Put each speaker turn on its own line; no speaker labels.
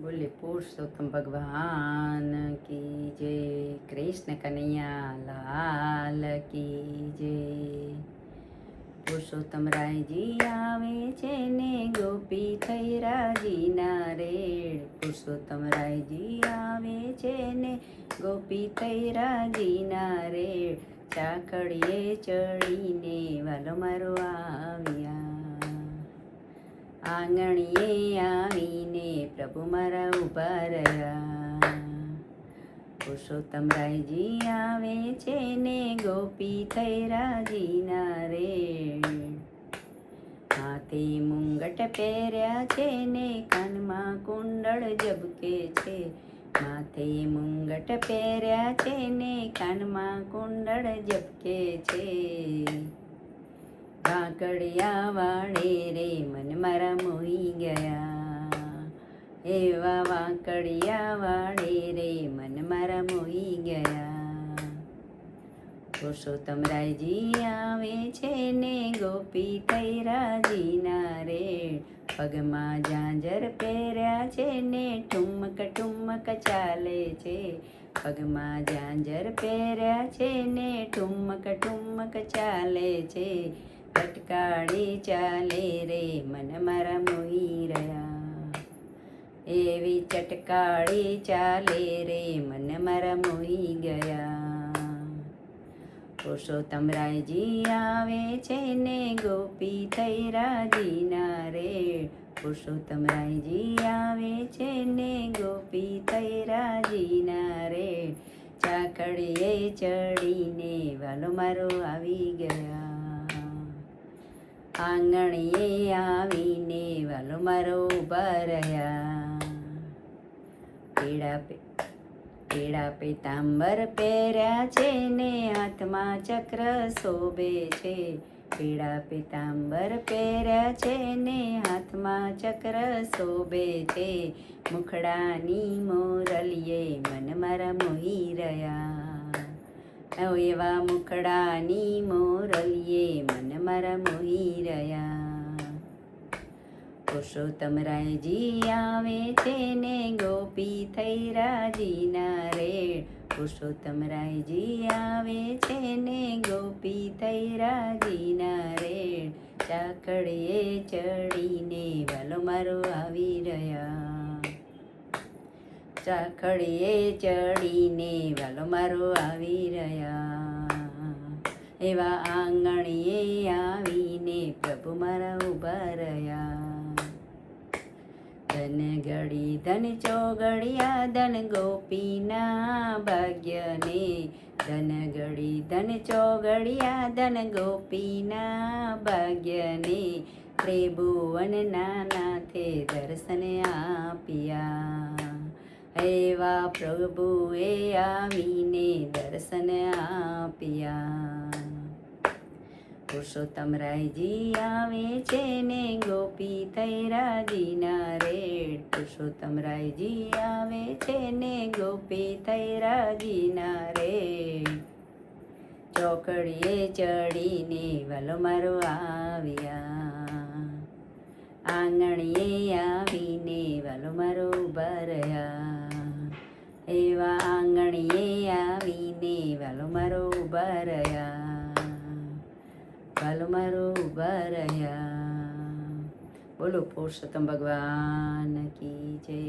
બોલે પુરુષોત્તમ ભગવાન કી જય, કૃષ્ણ કનૈયા લાલ કી જય। પુરુષોત્તમ રાયજી આવે છે ને ગોપી થઈ રાજીના રેડ। પુરુષોત્તમ રાયજી આવે છે ને ગોપી થઈ રાજીના રેડ। ચાકડીએ ચડીને વાલો મારો આવ્યા, આંગણીએ આવીને પ્રભુ મારા ઊભા રહ્યા। પુરુષોત્તમ રાયજી આવે છે ને ગોપી થઈ રાજીના રેડ। હાથે મુંગટ પહેર્યા છે ને કાનમાં કુંડળ ઝબકે છે। માથે મુંગટ પહેર્યા છે ને કાનમાં કુંડળ ઝબકે છે। વાંકડિયા વાળે રે મન મારા મોહી ગયા, એવા વાંકડિયા વાળે રે મન મારા મોહી ગયા। પુરુષોત્તમ રાયજી આવે છે ને ગોપી થઈ રાજીના રેડ। પગમાં ઝાંઝર પહેર્યા છે ને ઠુમક ઠુમક ચાલે છે। પગમાં ઝાંઝર પહેર્યા છે ને ઠુમક ઠુમક ચાલે છે। ચટકાળી ચાલે રે મન મારા મોહી રહ્યા, એવી ચટકાળી ચાલે રે મન મારા મોહી ગયા। પુરુષોત્તમ રાયજી આવે છે ને ગોપી થઈ રાજીના રેડ। પુરુષોત્તમ રાયજી આવે છે ને ગોપી થઈ રાજીના રેડ। ચાકડીએ ચડીને વાલો મારો આવી ગયા, આંગણીએ આવીને વાલો મારો ઊભા રહ્યા। પીળા પીતાંબર પહેર્યા છે ને હાથમાં ચક્ર શોભે છે। પીળા પીતાંબર પહેર્યા છે ને હાથમાં ચક્ર શોભે છે। મુખડાની મોરલીએ મન મારા મોહી રહ્યા, એવા મુખડાની મોરલીએ મન મારા મોહી રહ્યા। પુરુષોત્તમ રાયજી આવે છે ને ગોપી થઈ રાજીના રેડ। પુરુષોત્તમ રાયજી આવે છે ને ગોપી થઈ રાજીના રેડ। ચાકડીએ ચડીને વાલો મારો આવી રહ્યા, ચાકડીએ ચડીને વાલો મારો આવી રહ્યા। એવા આંગણીએ આવીને પ્રભુ મારા ઊભા રહ્યા। ધન ગળી ધન ચોગડિયા ધન ગોપીના ભાગ્યને। ધન ગળી ધન ચોગડિયા ધન ગોપીના ભાગ્યને। ત્રિભુવનના નાથે દર્શન આપ્યા, એવા પ્રભુએ આવીને દર્શન આપ્યા। પુરુષોત્તમ રાયજી આવે છે ને ગોપી થઈ રાજીના રેડ। પુરુષોત્તમ રાયજી આવે છે ને ગોપી થઈ રાજીના રેડ। ચોકડીએ ચડીને વાલો મારો આવ્યા, આંગણીએ આવીને વાલો મારો ઊભા રહ્યા। એવા આંગણીએ આવીને વાલો મારો ઊભા રહ્યા, વાલો મારો ઊભા રહ્યા। બોલો પુરુષોત્તમ ભગવાન કી જય।